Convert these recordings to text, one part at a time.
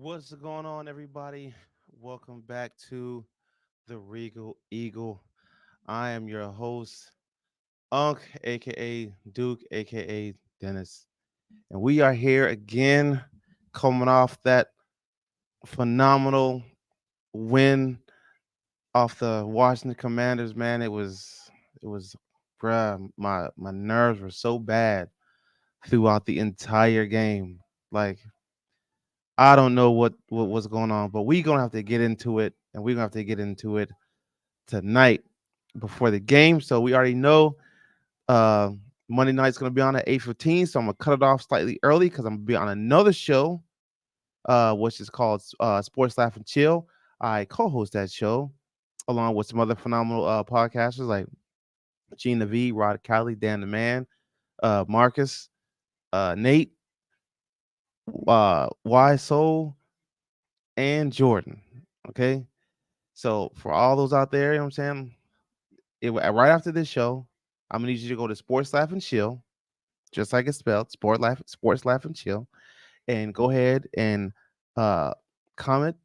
What's going on, everybody? Welcome back to the Regal Eagle. I am your host, Unk, aka Duke, aka Dennis, and we are here again, coming off that phenomenal win off the Washington Commanders. Man, it was, bruh, my nerves were so bad throughout the entire game. Like I don't know what was going on, but we're gonna have to get into it, and we're gonna have to get into it tonight before the game. So we already know uh Monday night's gonna be on at 8:15. So I'm gonna cut it off slightly early because I'm gonna be on another show, which is called Sports Laugh and Chill. I co-host that show along with some other phenomenal podcasters like Gina V, Rod Cowley, Dan the Man, Marcus, Nate, Y Soul, and Jordan. Okay. So for all those out there, you know what I'm saying? Right after this show, I'm gonna need you to go to Sports Laugh and Chill, just like it's spelled, Sports Laugh and Chill, and go ahead and uh comment,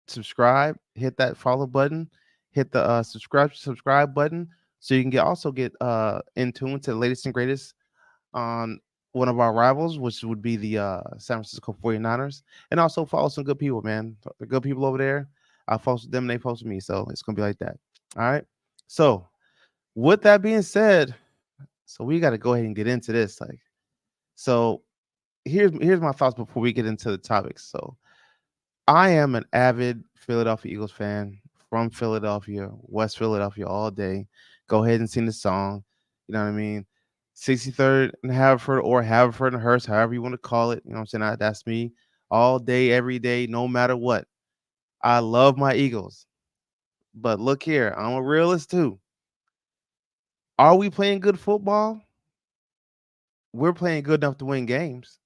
subscribe, hit that follow button, hit the subscribe button, so you can get in tune to the latest and greatest on one of our rivals, which would be the San Francisco 49ers, and also follow some good people, man. The good people over there. I post them, they post me, so it's gonna be like that. All right. So with that being said, so we got to go ahead and get into this. So here's my thoughts before we get into the topics. So I am an avid Philadelphia Eagles fan from Philadelphia, West Philadelphia all day. Go ahead and sing the song. You know what I mean? 63rd and Haverford or Haverford and Hearst, however you want to call it. You know what I'm saying? That's me all day, every day, no matter what. I love my Eagles. But look here, I'm a realist too. Are we playing good football? We're playing good enough to win games.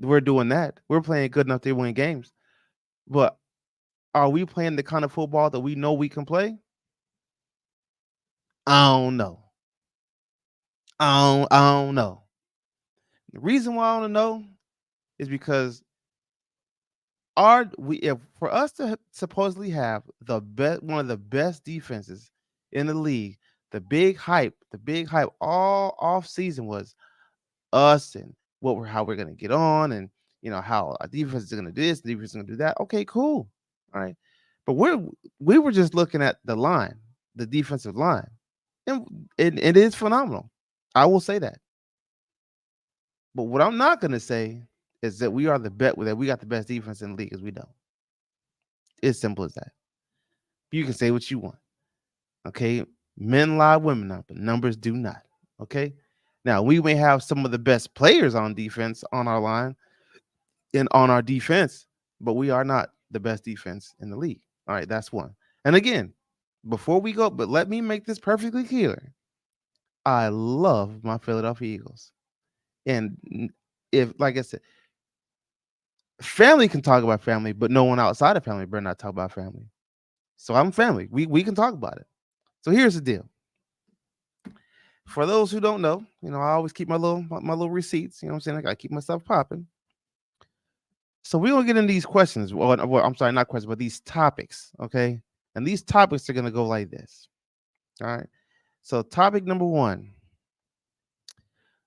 We're doing that. We're playing good enough to win games. But are we playing the kind of football that we know we can play? I don't know. I don't know. The reason why I don't know is because our we if for us to supposedly have the best one of the best defenses in the league, the big hype all off season was us and how we're gonna get on and how our defense is gonna do this, defense is gonna do that. Okay, cool. All right. But we were just looking at the line, the defensive line. And it is phenomenal. I will say that. But what I'm not gonna say is that we are the bet that we got the best defense in the league, because we don't. It's simple as that. You can say what you want. Okay. Men lie, women not, but numbers do not. Okay. Now we may have some of the best players on defense on our line and on our defense, but we are not the best defense in the league. All right, that's one. And again, before we go, but let me make this perfectly clear. I love my Philadelphia Eagles. And if, like I said, family can talk about family, but no one outside of family better not talk about family. So I'm family. We can talk about it. So here's the deal. For those who don't know, I always keep my little receipts. You know what I'm saying? I gotta keep myself popping. So we're gonna get into these questions. Well, I'm sorry, not questions, but these topics. Okay. And these topics are gonna go like this. All right. So topic number one.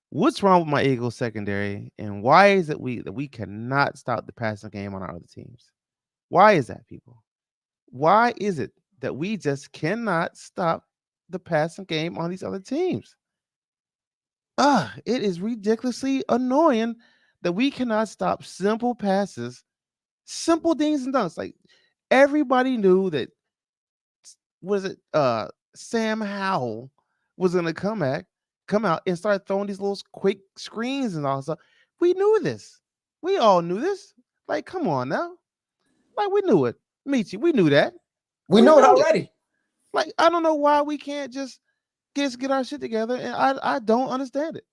What's wrong with my Eagles secondary, and why is it we cannot stop the passing game on our other teams? Why is that, people? Why is it that we just cannot stop the passing game on these other teams? It is ridiculously annoying that we cannot stop simple passes, simple dings and dunks. Like everybody knew that was it Sam Howell was gonna come out and start throwing these little quick screens and all stuff. We knew this. We all knew this. Like, come on now. Like we knew it. Michi, we knew that. We We know it knew it. already. Like, I don't know why we can't just get our shit together. And I don't understand it.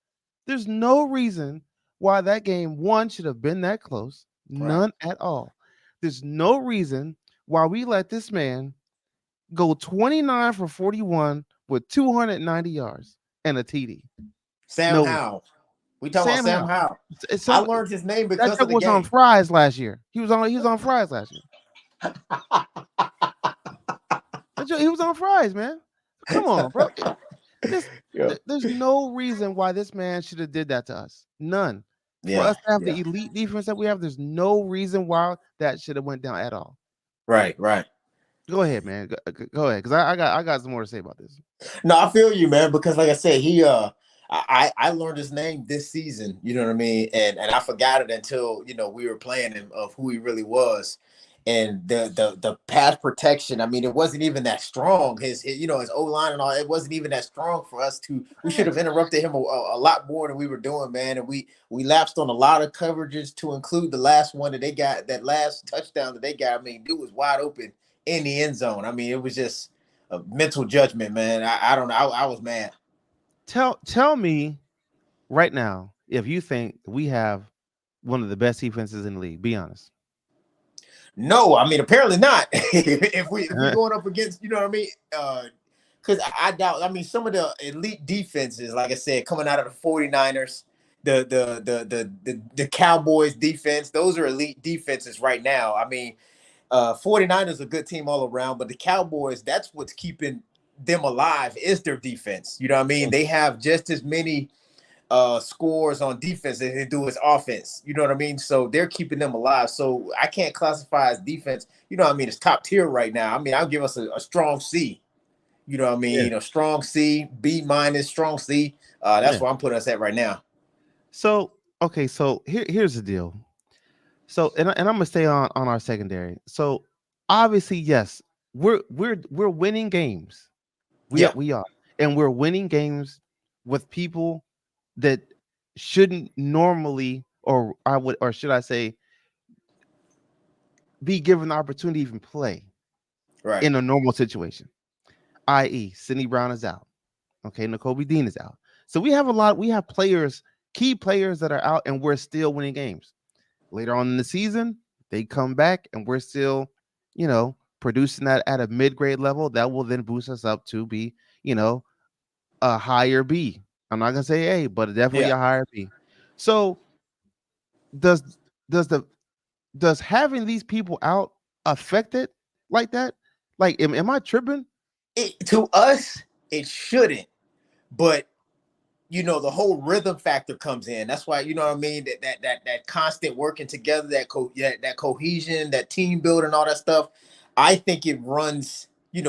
There's no reason why that game one should have been that close. Right. None at all. There's no reason why we let this man go 29 for 41 with 290 yards and a TD. Sam No reason. Howell. We talking about Sam Sam Howell. Howell. I Some learned his name that because of joke the was on game. fries last year. He was on fries last year. He was on fries, man. Come on, bro. This Yeah. there's no reason why this man should have did that to us. None. For Yeah. us to have Yeah. the elite defense that we have, there's no reason why that should have went down at all. Right. Right. Go ahead, man. Go ahead, because I got some more to say about this. No, I feel you, man. Because like I said, I learned his name this season. You know what I mean? And I forgot it until we were playing him of who he really was. And the pass protection. I mean, it wasn't even that strong. His O line and all. It wasn't even that strong for us to. We should have interrupted him a lot more than we were doing, man. And we lapsed on a lot of coverages to include the last one that they got. That last touchdown that they got. I mean, dude was wide open in the end zone. I mean, it was just a mental judgment, man. I don't know. I was mad. Tell me right now if you think we have one of the best defenses in the league. Be honest. No, I mean apparently not. If we going up against, you know what I mean? Because I doubt. I mean, some of the elite defenses, like I said, coming out of the 49ers, the Cowboys defense, those are elite defenses right now. I mean, 49ers a good team all around, but the Cowboys, that's what's keeping them alive is their defense. You know what I mean? They have just as many scores on defense as they do as offense. You know what I mean? So they're keeping them alive. So I can't classify as defense. You know what I mean? It's top tier right now. I mean, I'll give us a strong C. You know what I Yeah. mean? A strong C, B minus, strong C. That's Yeah. where I'm putting us at right now. So okay, so here's the deal. So and I'm gonna stay on our secondary. So obviously, yes, we're winning games. We are Yeah, we are, and we're winning games with people that shouldn't normally, or should I say, be given the opportunity to even play right. in a normal situation. I.e., Sidney Brown is out. Okay, N'Kobe Dean is out. So we have players, key players that are out, and we're still winning games. Later on in the season, they come back and we're still, producing that at a mid-grade level. That will then boost us up to be, a higher B. I'm not gonna say A, but definitely Yeah. a higher B. So does does the does having these people out affect it like that? Like, am I tripping? To us, it shouldn't. But the whole rhythm factor comes in. That's why, you know what I mean, that constant working together, that cohesion, that team building, all that stuff. I think it runs.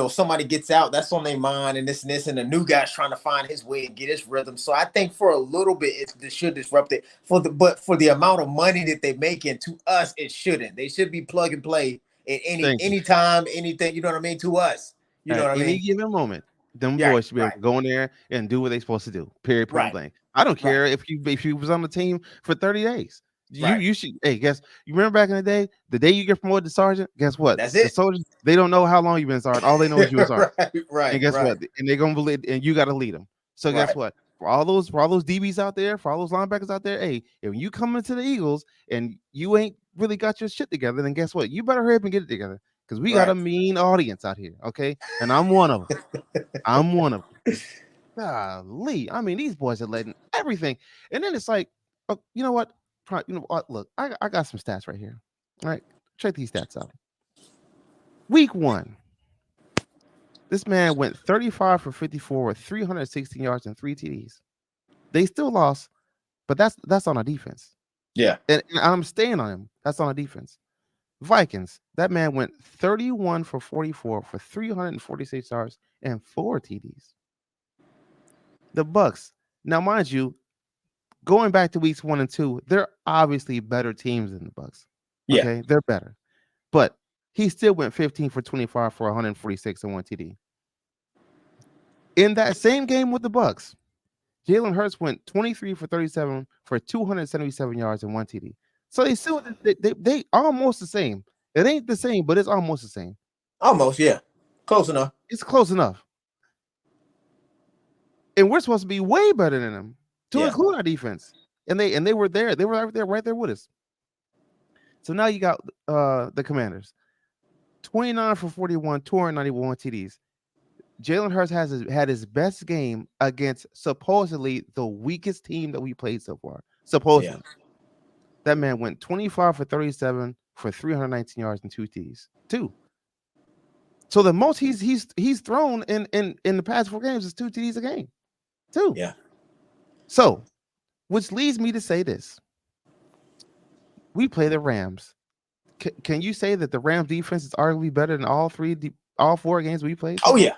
Somebody gets out, that's on their mind, and this, and the new guy's trying to find his way and get his rhythm. So I think for a little bit, it should disrupt it. But for the amount of money that they make, and to us, it shouldn't. They should be plug and play at Thank you. any time, anything. You know what I mean? To us, you know At what I any mean? given moment, them Right, boys should be able right, to go in there and do what they're supposed to do. Period. Point right, blank. I don't right, care if you was on the team for 30 days. You right. you should. Hey, guess you remember back in the day you get promoted to sergeant. Guess what? That's The it. soldiers, they don't know how long you've been sergeant. All they know is you were sergeant. Right, And right, guess right, what? And they're gonna believe, and you got to lead them. So guess right, what? For all those DBs out there, for all those linebackers out there, hey, if you come into the Eagles and you ain't really got your shit together, then guess what? You better hurry up and get it together because we got right. a mean audience out here. Okay, and I'm one of them. I'm one of them. Golly, I mean, these boys are letting everything, and then it's like, oh, you know what? You know what? Look, I got some stats right here. All right, check these stats out. Week 1, this man went 35 for 54 with 316 yards and 3 TDs. They still lost, but that's on our defense, Yeah, and I'm staying on him. That's on our defense. Vikings, that man went 31 for 44 for 346 yards and 4 TDs. The Bucks, now mind you, going back to weeks 1 and 2, they're obviously better teams than the Bucks. yeah, Okay, they're better, but he still went 15 for 25 for 146 and 1 TD. In that same game with the Bucks, Jalen Hurts went 23 for 37 for 277 yards and 1 TD. So they almost the same. It ain't the same, but it's almost the same. almost. Yeah, close enough. It's close enough. And we're supposed to be way better than them to Yeah, include our defense. And they were there. They were right there with us. So now you got the Commanders. 29 for 41, 291 TDs. Jalen Hurts had his best game against supposedly the weakest team that we played so far. Yeah, Supposedly, that man went 25 for 37 for 319 yards and two T's. Two. So the most he's thrown in the past four games is two TDs a game. Two. yeah. So, which leads me to say this: we play the Rams. Can you say that the Rams defense is arguably better than all four games we played so Oh far? yeah,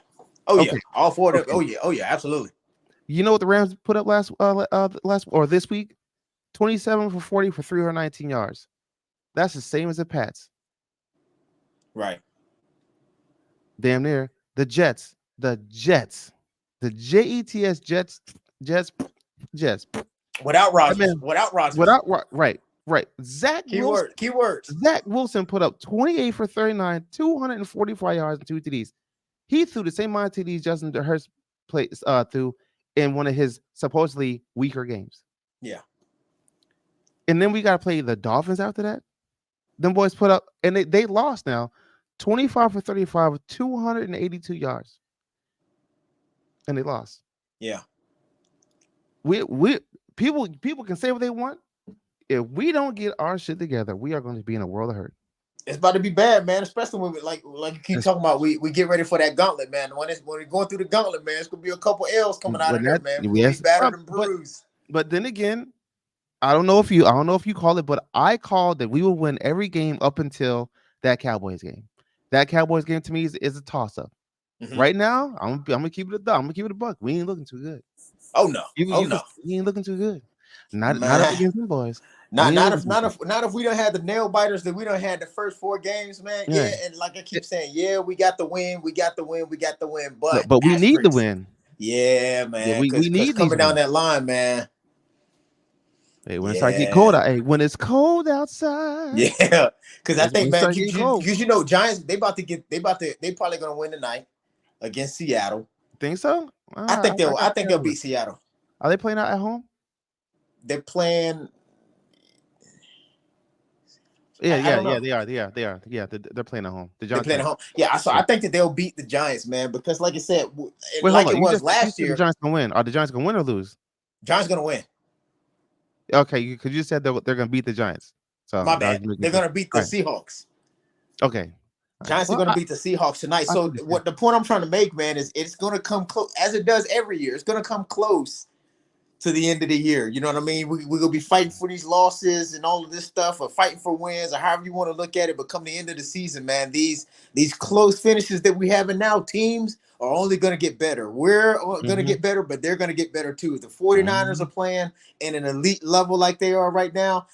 oh yeah. Okay, All four of them. okay. Oh yeah, absolutely. You know what the Rams put up last or this week? 27 for 40 for 319 yards. That's the same as the Pats. Right. Damn near. The Jets, Jets, Jets. Without I Rogers. mean, Without Rogers. right. Keyword. Keywords. Zach Wilson put up 28 for 39, 245 yards and two TDs. He threw the same amount of TDs Justin Hurst threw in one of his supposedly weaker games. Yeah. And then we got to play the Dolphins after that. Them boys put up, and they lost now, 25 for 35 with 282 yards. And they lost. Yeah. We people can say what they want. If we don't get our shit together, we are going to be in a world of hurt. It's about to be bad, man. Especially when like you keep talking about, we get ready for that gauntlet, man. When we're going through the gauntlet, man, it's gonna be a couple L's coming out of there, man. We're gonna be Yes, battered and bruised. but then again, I don't know if you call it, but I called that we will win every game up until that Cowboys game. That Cowboys game to me is a toss up. Mhm. Right now, I'm gonna keep it a buck. We ain't looking too good. Oh no. We ain't looking too good. Not up Man. against them boys. Not We ain't not looking if too not good. if not if we don't have the nail biters that we don't had the first four games, man. Yeah. Yeah, and like I keep saying, yeah, we got the win, we got the win, we got the win. But But we need the asterisks, win. yeah, Yeah, man, we because need these coming down wins. that line, man. Hey, when it start getting Yeah, cold out, hey, when it's cold outside, yeah. Because I when think, it man, start getting cold. because Giants, they probably gonna win tonight against Seattle. Think so? I got think they'll Seattle. beat Seattle. Are they playing out at home? They're playing. I don't know. They are. Yeah, they're playing at home. The They're Giants playing are. at home. Yeah, so Yeah. I think that they'll beat the Giants, man. Because like I said, Wait, hold like on. it was You last said the year, Giants gonna win. Are the Giants gonna win or lose? Giants gonna win. Okay, because you said they're gonna beat the Giants. So My that was bad. making They're sense. gonna beat the All right. Seahawks. Okay. All right. Giants are Well, going to beat the Seahawks tonight. I So understand. what the point I'm trying to make, man, is it's going to come close as it does every year. It's going to come close to the end of the year. You know what I mean? We're going to be fighting for these losses and all of this stuff, or fighting for wins, or however you want to look at it. But come the end of the season, man, these close finishes that we have now, teams are only going to get better. We're going to Mm-hmm. get better, but they're going to get better too. If the 49ers are playing in an elite level like they are right now,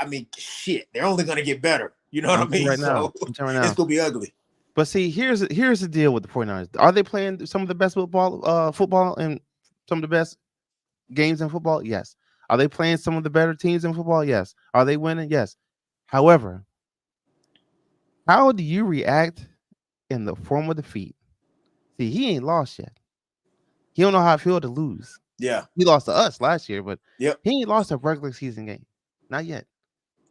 I mean, shit, they're only going to get better. You know what I I'm telling you mean? right now. So I'm telling you right it's now. going to be ugly. But see, here's the deal with the 49ers. Are they playing some of the best football and some of the best games in football? Yes. Are they playing some of the better teams in football? Yes. Are they winning? Yes. However, how do you react in the form of defeat? See, he ain't lost yet. He don't know how it feel to lose. Yeah. He lost to us last year, but Yep. he ain't lost a regular season game. Not yet.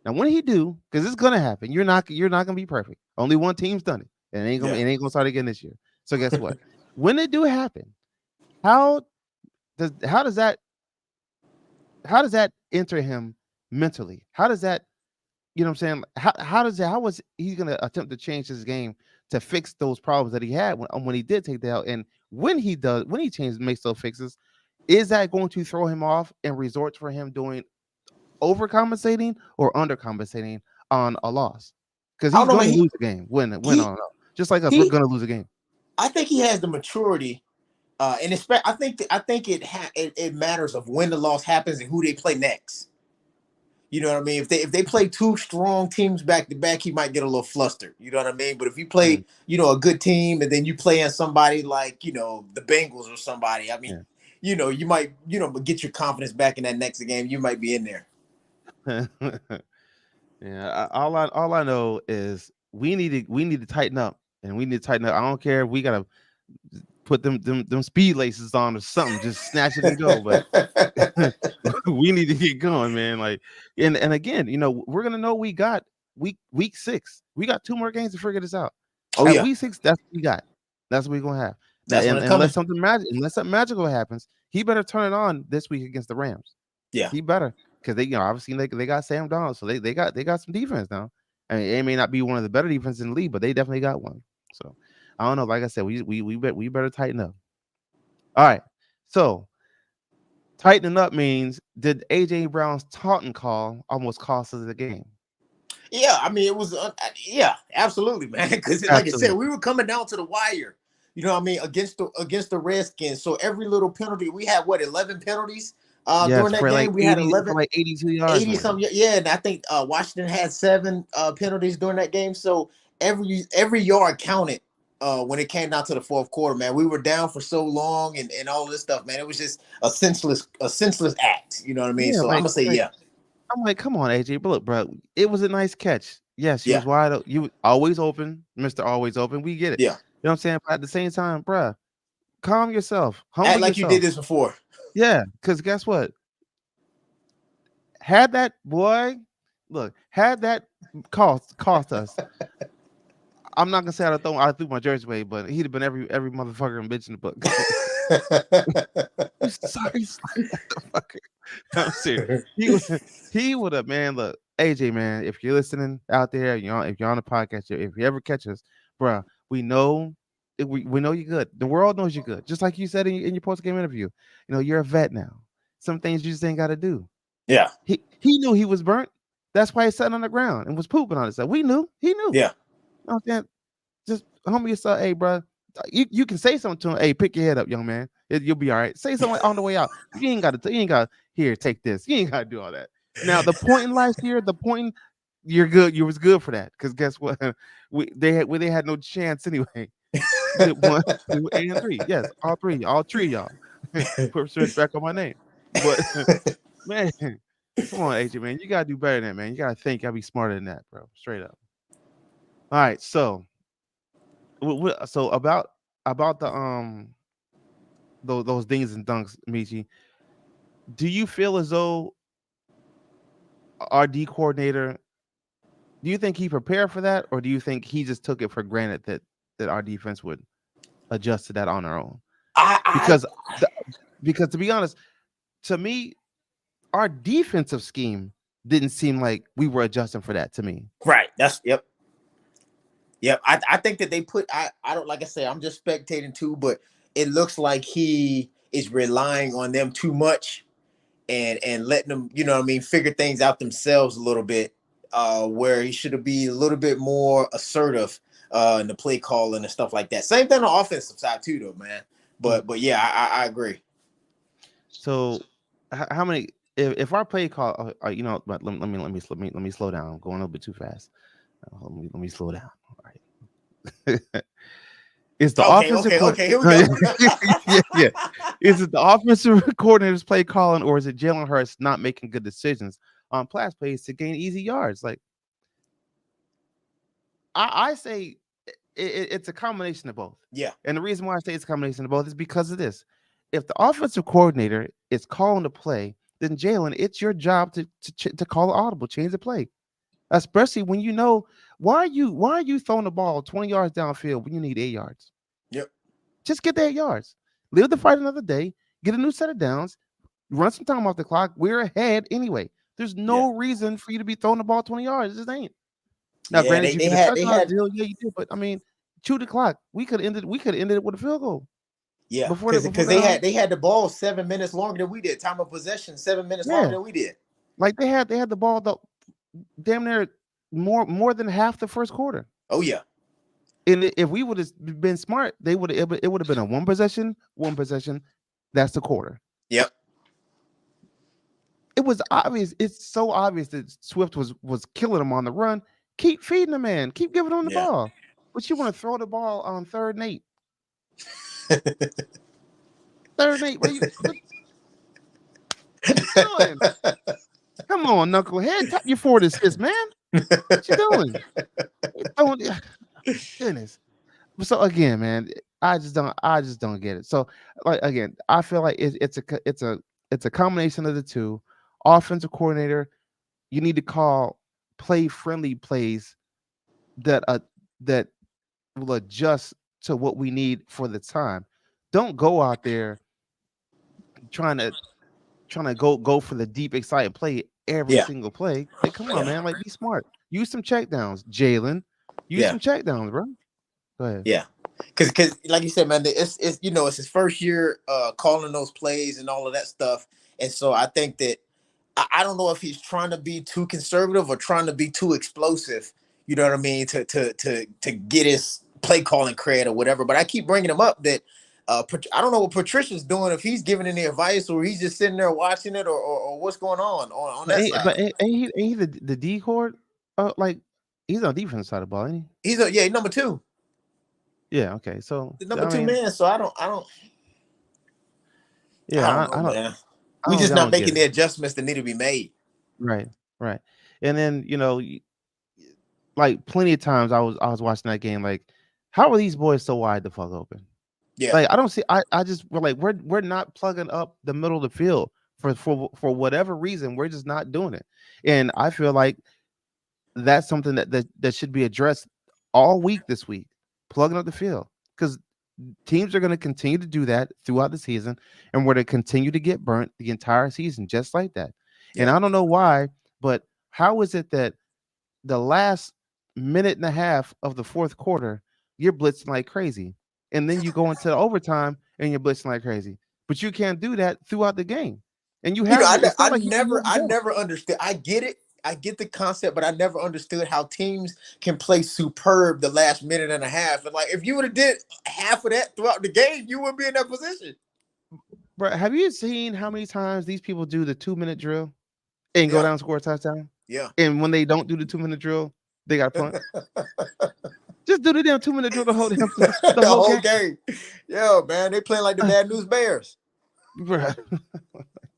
Now, when he do, because it's gonna happen, you're not gonna be perfect. Only one team's done it, and Yeah. it ain't gonna start again this year. So guess what? When it do happen, how how does that enter him mentally? How does that, you know what I'm saying? How was he gonna attempt to change his game to fix those problems that he had when he did take the L? And when he changes makes those fixes, is that going to throw him off and resort for him doing overcompensating or undercompensating on a loss? Because I don't he's know, going man. to lose the game, win or He no. Just like us, we're he. going to lose a game. I think he has the maturity, and I think it matters of when the loss happens and who they play next. You know what I mean? If they play two strong teams back to back, he might get a little flustered. You know what I mean? But if you Mm, play, a good team, and then you play on somebody like the Bengals or somebody, I mean, yeah. you might get your confidence back in that next game. You might be in there. Yeah. All I know is we need to tighten up, and we need to tighten up. I don't care if we gotta put them speed laces on or something, just snatch it and go. But we need to get going, man. Like, and again, we're gonna know we got week 6. We got 2 more games to figure this out. Oh At yeah, week 6, that's what we got. That's what we're gonna have. That's when it coming. Unless something magical happens, he better turn it on this week against the Rams. Yeah. He better, because obviously they got Sam Donald, so they got some defense now. I mean, it may not be one of the better defenses in the league, but they definitely got one. So I don't know. Like I said, we better tighten up. All right. So tightening up means, did AJ Brown's taunting call almost cost us the game? Yeah, I mean, it was, yeah, absolutely, man. Because like I said, Absolutely. we were coming down to the wire. You know what I mean, against the Redskins. So every little penalty, we had what, 11 penalties Yes, during that for like game. We had 80 for 11, like 82 yards, 80 man. something. Yeah, and I think Washington had 7 penalties during that game. So every yard counted when it came down to the fourth quarter, man. We were down for so long and all this stuff, man. It was just a senseless act. You know what I mean? Yeah, So I'm gonna say yeah. I'm like, come on, AJ, but look, bro, it was a nice catch. Yes, you Yeah. was wide open. You always open, Mr. Always Open. We get it. Yeah. You know what I'm saying? But at the same time, bruh, calm yourself, Act humble like you did yourself. this before. Yeah, because guess what? Had that boy, look, had that cost us. I'm not gonna say I threw my jersey away, but he'd have been every motherfucker and bitch in the book. You sorry, motherfucker. I'm serious. He would have, man. Look, AJ, man, if you're listening out there, if you're on the podcast, if you ever catch us, bruh, we know we know you're good. The world knows you're good. Just like you said in your post game interview. You're a vet now. Some things you just ain't got to do. Yeah. He knew he was burnt. That's why he's sitting on the ground and was pooping on himself. We knew. He knew. Yeah. You know what I'm saying? Just humble yourself. Hey, bro, you can say something to him. Hey, pick your head up, young man. You'll be all right. Say something on the way out. You ain't got to here, take this. You ain't got to do all that. Now, the point in last year, you're good. You was good for that. Because guess what? They had no chance anyway. With 1, 2, and 3. Yes, all three, y'all. Put some respect on my name. But man, come on, AJ, man. You gotta do better than that, man. You gotta think. You gotta be smarter than that, bro. Straight up. All right, so about the those things and dunks, Michi. Do you feel as though our D coordinator? Do you think he prepared for that, or do you think he just took it for granted that our defense would adjust to that on our own? I Because the, because to be honest, to me, our defensive scheme didn't seem like we were adjusting for that. To me, right. That's yep. Yep. I think that they put I don't like I say, I'm just spectating too, but it looks like he is relying on them too much and letting them, you know what I mean, figure things out themselves a little bit. Where he should be a little bit more assertive in the play calling and stuff like that. Same thing on the offensive side too, though, man. But yeah, I agree. so how many? If our play call, but let me slow down. I'm going a little bit too fast. Let me slow down. All right. Is the Okay, offensive okay, okay. Here we go. yeah, yeah. Is it the offensive coordinator's play calling, or is it Jalen Hurts not making good decisions on pass plays to gain easy yards? Like I say, it's a combination of both. Yeah. And the reason why I say it's a combination of both is because of this. If the offensive coordinator is calling the play, then Jalen, it's your job to call an audible, change the play. Especially when you know why are you throwing the ball 20 yards downfield when you need 8 yards? Yep. Just get the 8 yards. Live the fight another day. Get a new set of downs. Run some time off the clock. We're ahead anyway. There's Yeah. no reason for you to be throwing the ball 20 yards. It just ain't. Now, Yeah. granted, They you they get a had they touchdown had deal. Yeah, you did. But I mean, chew the clock. We could have ended it with a field goal yeah, before the because they had the ball 7 minutes longer than we did. Time of possession 7 minutes yeah. longer than we did. Like they had the ball damn near more than half the first quarter. Oh yeah. And if we would have been smart, it would have been a one possession. That's the quarter. Yep. It was obvious. It's so obvious that Swift was killing him on the run. Keep feeding the man. Keep giving him the Yeah. ball. But you want to throw the ball on 3rd and 8. 3rd and 8. What you doing? Come on, knucklehead. Tap your forward assist, man. What you doing? Don't, goodness. So again, man, I just don't get it. So like again, I feel like it's a combination of the two. Offensive coordinator, you need to call play friendly plays that that will adjust to what we need for the time. Don't go out there trying to go for the deep, excited play every Yeah, single play. Like, come on, yeah, man. Like, be smart. Use some check downs, Jalen. Use yeah, some check downs, bro. Go ahead. yeah. Because like you said, man, it's it's his first year calling those plays and all of that stuff, and so I think that I don't know if he's trying to be too conservative or trying to be too explosive. You know what I mean? To get his play calling credit or whatever. But I keep bringing him up that I don't know what Patricia's doing, if he's giving any advice or he's just sitting there watching it, or what's going on But that ain't, side. but ain't he the D court? Like, he's on defense side of the ball, ain't he? He's a, yeah, number two, Yeah. Okay. So the number I two mean, man. So I yeah, don't know, man. We just I not don't get making it. the adjustments that need to be made. Right. Right. And then like plenty of times I was watching that game. Like, how are these boys so wide the fuck open? Yeah. Like, I don't see. I just we're like we're not plugging up the middle of the field for whatever reason. We're just not doing it, and I feel like that's something that should be addressed all week this week, plugging up the field, because teams are going to continue to do that throughout the season, and we're going to continue to get burnt the entire season just like that. And Yeah. I don't know why, but how is it that the last minute and a half of the fourth quarter, you're blitzing like crazy. And then you go into the overtime and you're blitzing like crazy. But you can't do that throughout the game. And you You know, have it's not like you can move the I ball. never understood. I get it. I get the concept, but I never understood how teams can play superb the last minute and a half. And like, if you would have did half of that throughout the game, you wouldn't be in that position. Bro, have you seen how many times these people do the 2 minute drill and go Yeah, down and score a touchdown? yeah. And when they don't do the 2 minute drill, they got to punt. Just do the damn 2 minute drill the whole damn the The whole whole game. game. Yeah, man, they playing like the Bad News Bears. Bro.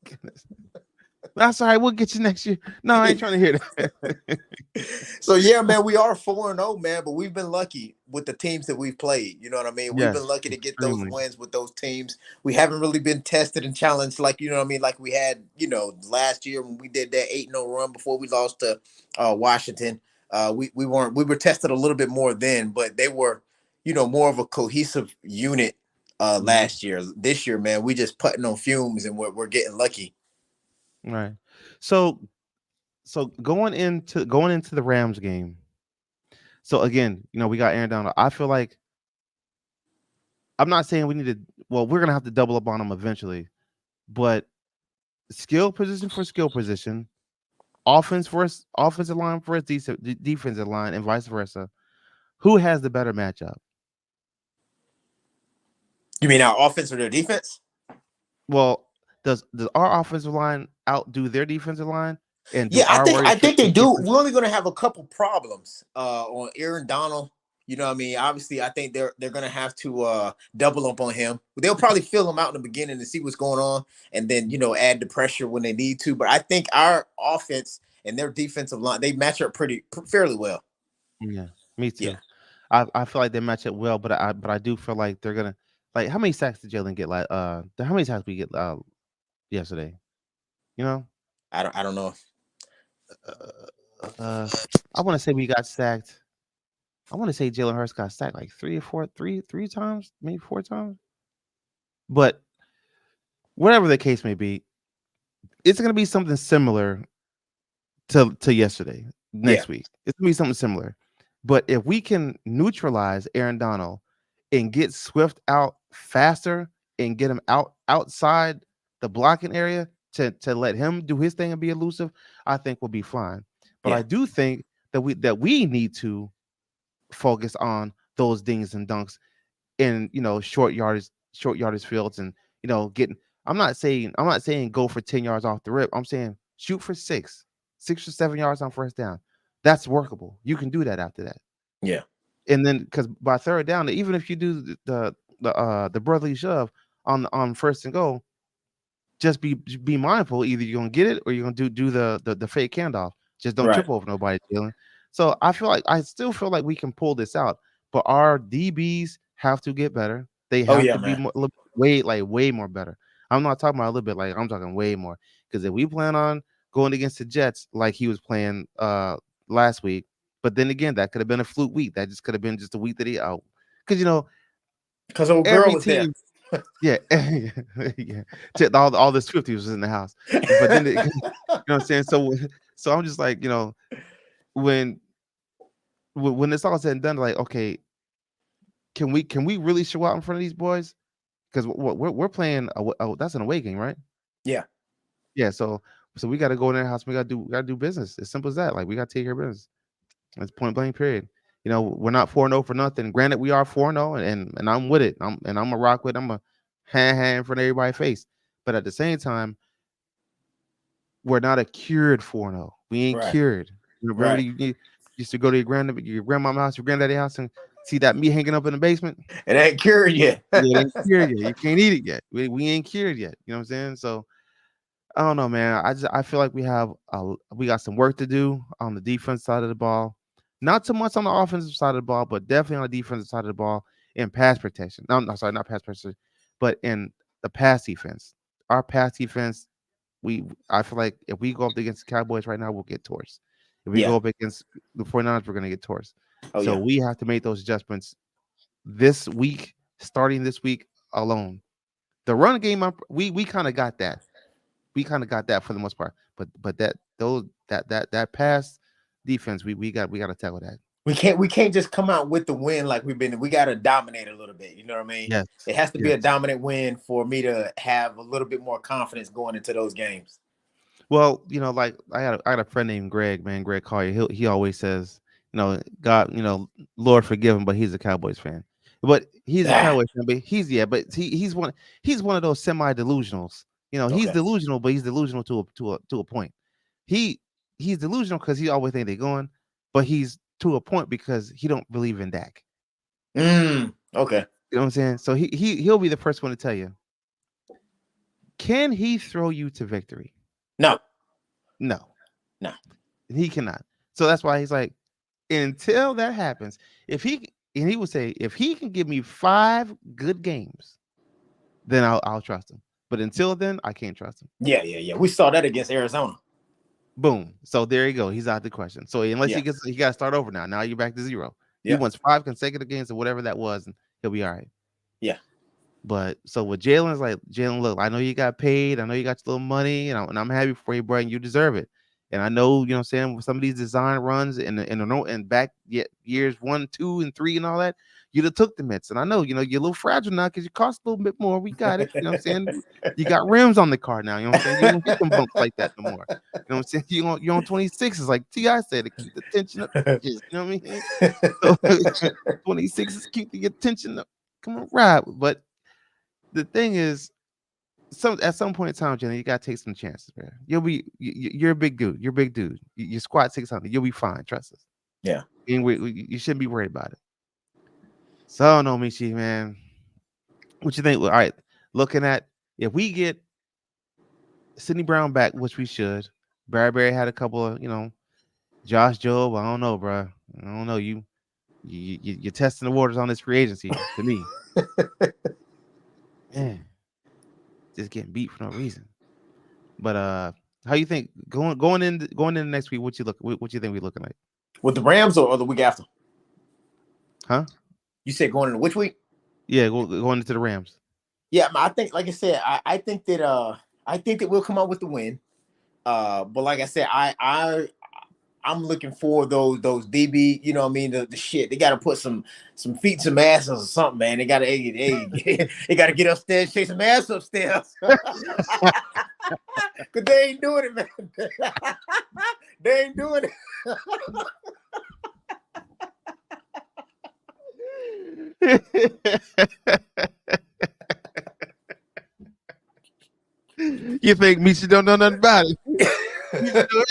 Goodness. That's all right. We'll get you next year. No, I ain't trying to hear that. So yeah, man, we are 4-0, man, but we've been lucky with the teams that we've played. You know what I mean? We've been Yes, lucky to get those extremely. wins with those teams. We haven't really been tested and challenged like, you know what I mean, like we had, last year when we did that 8-0 run before we lost to Washington. We were tested a little bit more then, but they were, more of a cohesive unit Mhm. last year. This year, man, we just putting on fumes and we're getting lucky. Right. So going into the Rams game. So again, we got Aaron Donald. I feel like I'm not saying we need to. Well, we're gonna have to double up on him eventually, but skill position for skill position, offense for us, offensive line for us, defensive line, and vice versa. Who has the better matchup? You mean our offense or their defense? Well, does our offensive line outdo their defensive line, and do Yeah, I our think warriors I think they keep do. us? We're only going to have a couple problems on Aaron Donald. You know what I mean? Obviously, I think they're going to have to double up on him. They'll probably fill him out in the beginning to see what's going on, and then add the pressure when they need to. But I think our offense and their defensive line, they match up fairly well. Yeah, me Yeah, too. I feel like they match up well, but I do feel like they're gonna like how many sacks did Jalen get how many sacks we get yesterday? You know? I don't know. Uh I want to say we got sacked. I want to say Jalen Hurts got sacked like three times, maybe four times. But whatever the case may be, it's gonna be something similar to yesterday, Yeah, next week. It's gonna be something similar. But if we can neutralize Aaron Donald and get Swift out faster and get him outside the blocking area to let him do his thing and be elusive, I think we'll be fine. But I yeah, do think that we need to focus on those dings and dunks in short yardage fields and getting. I'm not saying go for 10 yards off the rip. I'm saying shoot for 6 or 7 yards on first down. That's workable. You can do that after that. yeah. And then because by third down, even if you do the brotherly shove on first and goal, just be mindful. Either you're gonna get it or you're gonna do the fake handoff. Just don't Right. trip over nobody, Jalen. So I still feel like we can pull this out, but our DBs have to get better. They Oh have yeah, to be man. way more better. I'm not talking about a little bit, like I'm talking way more. Because if we plan on going against the Jets like he was playing last week, but then again, that could have been a fluke week. That just could have been just a week that he out. Because Because old girl every was there. team. Yeah, yeah. All the Swifties was in the house, but then you know what I'm saying. So I'm just like, when when it's all said and done, like, okay, can we really show out in front of these boys? Because we're playing, that's an away game, right? Yeah, Yeah, so we got to go in their house. We got to do business. As simple as that. Like we got to take care of business. That's point blank. Period. We're not 4-0 for nothing. Granted, we are 4-0, and I'm with it. I'm a rock with. I'm a hand in front of everybody's face. But at the same time, we're not a cured 4-0. We ain't right, cured. Remember, right. you used to go to your grandma's house, your granddaddy house, and see that meat hanging up in the basement. It ain't cured yet. Yeah, it ain't cured yet. You can't eat it yet. We ain't cured yet. You know what I'm saying? So I don't know, man. I feel like we got some work to do on the defense side of the ball. Not so much on the offensive side of the ball, but definitely on the defensive side of the ball in pass protection. No, no, sorry, not pass protection, but in the pass defense. Our pass defense, I feel like if we go up against the Cowboys right now, we'll get torched. If we Yeah. go up against the 49ers, we're gonna get torched. Oh So yeah. we have to make those adjustments this week, starting this week alone. The run game, we kind of got that. We kind of got that for the most part. But that pass defense, we got to tackle that. We can't just come out with the win like we've been. We got to dominate a little bit. You know what I mean? Yes, It has to be a yes. dominant win for me to have a little bit more confidence going into those games. Well, like I had a friend named Greg, man, Greg Collier. He always says, God, Lord forgive him, but he's a Cowboys fan. But he's a Ah, Cowboys fan, but but he's one of those semi delusionals. He's okay. delusional, but he's delusional to a point. He he's delusional because he always think they're going, but he's to a point because he don't believe in Dak. Okay. You know what I'm saying? So he'll be the first one to tell you, can he throw you to victory? No. No, No. he cannot. So that's why he's like, until that happens, and he would say, if he can give me 5 good games, then I'll trust him. But until then, I can't trust him. Yeah. Yeah. Yeah. We saw that against Arizona. Boom. So there you go. He's out the question. So unless Yeah. he got to start over now. Now you're back to zero. He Yeah. wants 5 consecutive games or whatever that was, and he'll be all right. Yeah. But so with Jalen, it's like, Jalen, look, I know you got paid. I know you got your little money, and I'm happy for you, bro, and you deserve it. And I know, what I'm saying, with some of these design runs and back yet years 1, 2, and 3 and all that, you'd have took the mitts. And I know, you're a little fragile now because you cost a little bit more. We got it. You know what I'm saying? You got rims on the car now. You know what I'm saying? You don't hit them bumps like that no more. You know what I'm saying? You're on 26s, like T.I. said, to keep the tension up. You know what I mean? So 26s keep the attention up. Come on, ride. But the thing is, at some point in time, Jenny, you gotta take some chances, man. You're a big dude. You're a big dude. You squat 600. You'll be fine. Trust us. Yeah. And you shouldn't be worried about it. So I don't know, Michi, man. What you think? All right, looking at, if we get Sidney Brown back, which we should. Barry had a couple of, Josh Jobe. I don't know, bro. I don't know. You're testing the waters on this free agency to me. Man, just getting beat for no reason. But how you think going in next week? What you think we looking like? With the Rams or the week after? Huh? You said going into which week? Yeah, going into the Rams. Yeah, I think, like I said, I think that we'll come out with the win. But like I said, I'm looking for those DB. You know what I mean? The shit. They got to put some feet, some asses or something, man. They got to they got to get upstairs, chase some ass upstairs. Cause they ain't doing it, man. They ain't doing it. You think Misha don't know nothing about it? Misha know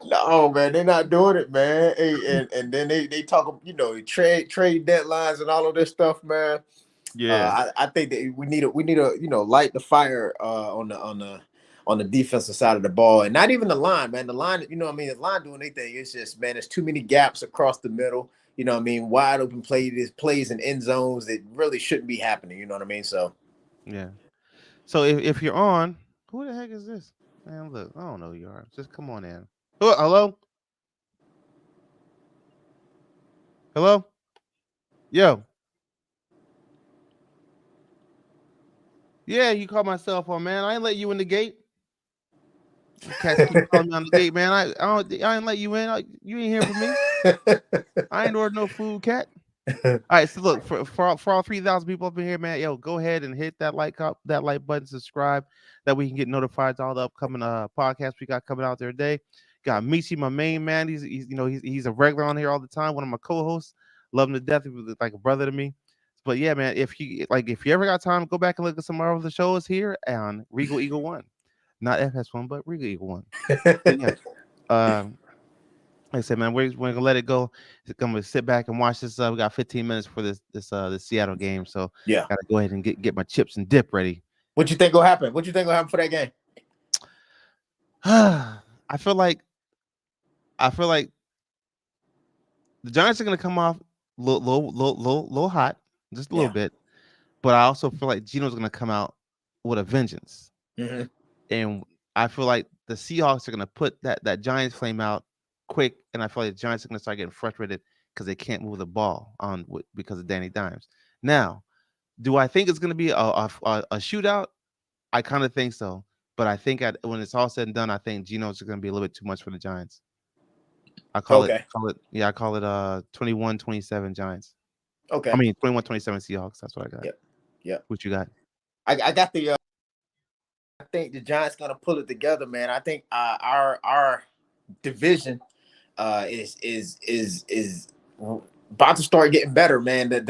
No, man, they're not doing it, man. Hey, and then they talk, trade deadlines and all of this stuff, man. Yeah, I think that we need to light the fire on the defensive side of the ball, and not even the line, man. The line, what I mean, the line doing anything. It's just, man, there's too many gaps across the middle. You know what I mean? Wide open plays in end zones that really shouldn't be happening. You know what I mean? So yeah. So if you're on, who the heck is this? Man, look, I don't know who you are. Just come on in. Oh, hello, hello. Yo, yeah, you called my cell phone, man. I ain't let you in the gate. Cats keep calling me on the gate, man. I ain't let you in. You ain't hear from me. I ain't ordered no food, cat. All right, so look for all 3,000 people up in here, man. Yo, go ahead and hit that like button, subscribe, that we can get notified to all the upcoming podcasts we got coming out there today. Got Michi, my main man. He's a regular on here all the time. One of my co-hosts. Love him to death. He was like a brother to me. But yeah, man, if you ever got time, go back and look at some of the shows here on Regal Eagle One, not FS1, but Regal Eagle One. But yeah, um, like I said, man, we're gonna let it go. I'm gonna sit back and watch this. We got 15 minutes for this Seattle game, so Yeah. gotta go ahead and get my chips and dip ready. What you think will happen? What you think will happen for that game? I feel like the Giants are gonna come off low hot, just a little Yeah. bit, but I also feel like Gino's gonna come out with a vengeance, Mm-hmm. and I feel like the Seahawks are gonna put that Giants flame out quick, and I feel like the Giants are gonna start getting frustrated because they can't move the ball because of Danny Dimes. Now, do I think it's gonna be a shootout? I kind of think so, but I think when it's all said and done, I think Gino's gonna be a little bit too much for the Giants. Okay. I call it 21-27 Giants. I Okay. mean 21-27 Seahawks. That's what I got. Yep. Yep. What you got? I got the. I think the Giants gonna pull it together, man. I think our division is about to start getting better, man. And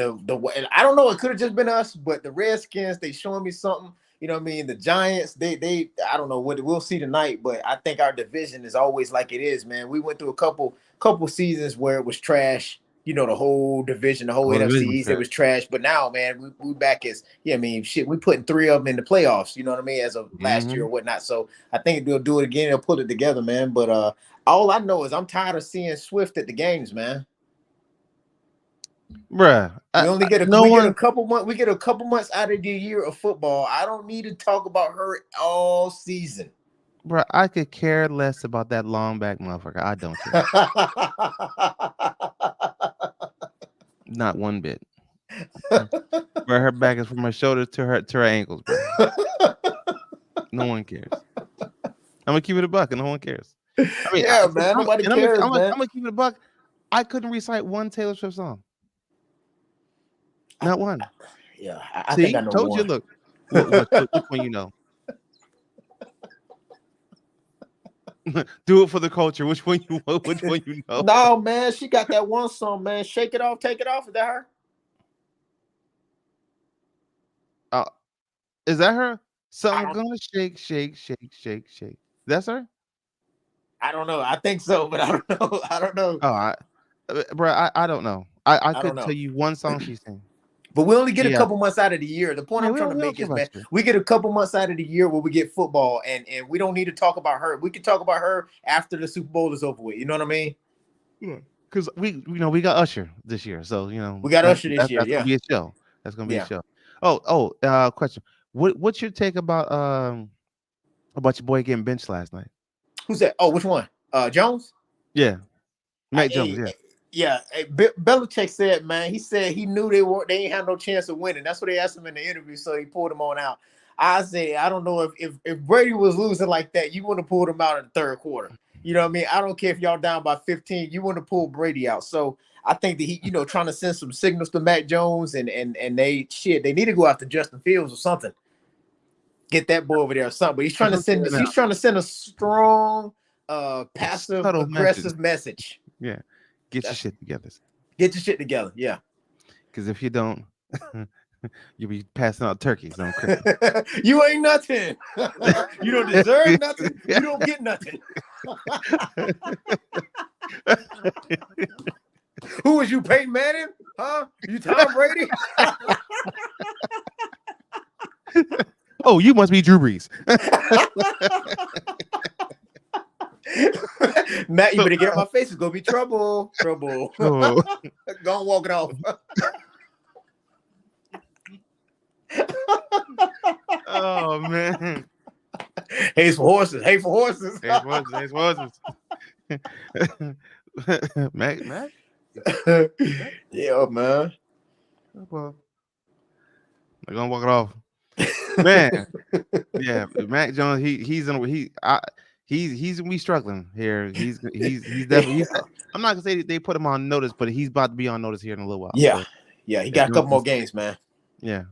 I don't know, it could have just been us, but the Redskins, they showing me something. You know what I mean? The Giants, they I don't know what we'll see tonight, but I think our division is always like it is, man. We went through a couple seasons where it was trash. You know, the whole division, the whole Oh, the NFC division East, it trash. was trash. But now, man, we back as I mean, shit, we putting 3 of them in the playoffs. You know what I mean? As of last year Mm-hmm. or whatnot. So I think they'll do it again. They'll put it together, man. But all I know is I'm tired of seeing Swift at the games, man. Bruh, no We get a one, couple months out of the year of football. I don't need to talk about her all season. bruh, I could care less about that long back motherfucker. I don't care. Not one bit. Bruh, her back is from her shoulders to her ankles, bro. No one cares. I'm gonna keep it a buck, and no one cares. I mean, Yeah, man. Nobody cares, man. I'm gonna keep it a buck. I couldn't recite one Taylor Swift song. I, Not one. yeah, I think I See, know told you. one. Look, which one you know? Do it for the culture. Which one you which one you know? No, man, she got that one song, man. Shake it off, take it off. Is that her? Uh, is that her? I Something don't. gonna shake, shake, shake, shake, shake. That's her. I don't know. I think so, but I don't know. I don't know. Oh, bro, I don't know. I I don't couldn't tell know. you one song she sang. But we only get a Yeah, couple months out of the year. The point yeah, I'm trying to we don't make care is, about man, you. we get a couple months out of the year where we get football, and we don't need to talk about her. We can talk about her after the Super Bowl is over with. You know what I mean? Yeah, because we got Usher this year, so We got Usher this year. that's gonna Yeah, be a show. That's gonna be a yeah. show. Question. What's your take about your boy getting benched last night? Who's that? Oh, which one? Jones. Yeah, Mac Jones. Hey, Yeah. yeah. Hey, Belichick said, man, he said he knew they ain't had no chance of winning. That's what they asked him in the interview, so he pulled him on out. I say, I don't know if Brady was losing like that, you wouldn't have pulled him out in the third quarter. You know what I mean? I don't care if y'all down by 15, you wouldn't have pulled Brady out. So I think that he, trying to send some signals to Mac Jones and they need to go after Justin Fields or something. Get that boy over there or something. But he's I'm trying to gonna tell you send right now. a strong, A passive subtle message. aggressive message. Yeah, get your That's shit together. Get your shit together. Yeah. Because if you don't, you'll be passing out turkeys on Christmas. You ain't nothing. You don't deserve nothing. You don't get nothing. Who was you, Peyton Manning? Huh? You Tom Brady? Oh, you must be Drew Brees. Matt, you better get out my face. It's gonna be trouble. Trouble. Oh, Go on, walk it off. oh man. Hayes for horses. Hay for horses. Hayes was. Mac. Yeah, man. Well, they're gonna walk it off, man. Yeah, Mac Jones. He's gonna be struggling here. He's definitely. I'm not gonna say they put him on notice, but he's about to be on notice here in a little while. Yeah, So yeah, he if got a you don't couple more listen, games, man. yeah.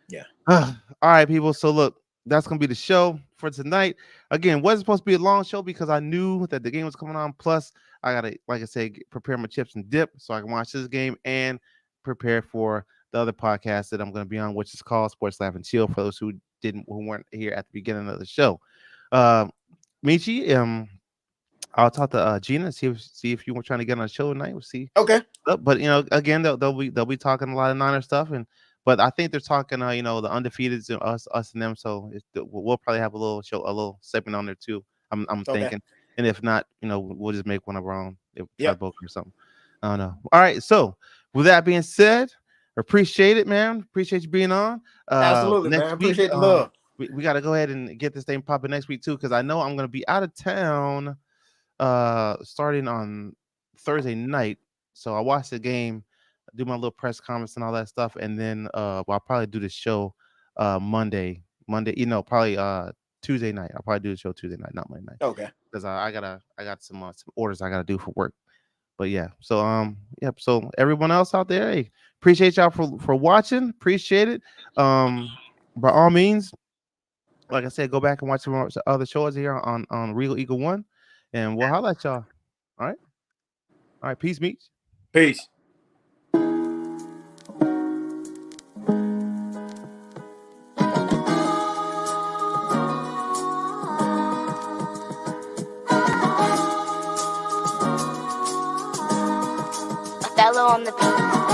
Yeah. All right, people. So look, that's gonna be the show for tonight. Again, wasn't supposed to be a long show because I knew that the game was coming on. Plus, I gotta, like I said, prepare my chips and dip so I can watch this game and prepare for the other podcast that I'm gonna be on, which is called Sports Laugh and Chill. For those who weren't here at the beginning of the show, uh, Michi, I'll talk to Gina, see if you were trying to get on the show tonight. We'll see. Okay. But again, they'll be talking a lot of Niner stuff, and but I think they're talking, the undefeateds and us and them. So we'll probably have a little segment on there too. I'm Okay. thinking, and if not, we'll just make one of our own, try to Yep. book or something. I don't know. All right. So with that being said, appreciate it, man. Appreciate you being on. Absolutely, man. Next week, Appreciate the love. we got to go ahead and get this thing popping next week too, because I know I'm gonna be out of town starting on Thursday night. So I watch the game, do my little press conference and all that stuff, and then I'll probably do the show Monday, probably Tuesday night. I'll probably do the show Tuesday night, not Monday night, Okay. because I got some orders I gotta do for work. But yeah, so yep. So everyone else out there, hey, appreciate y'all for watching. Appreciate it. By all means, like I said, go back and watch some other shows here on Regal Eagle One, and we'll holla at y'all. All right. All right. Peace, meets. Peace. Othello on the beat.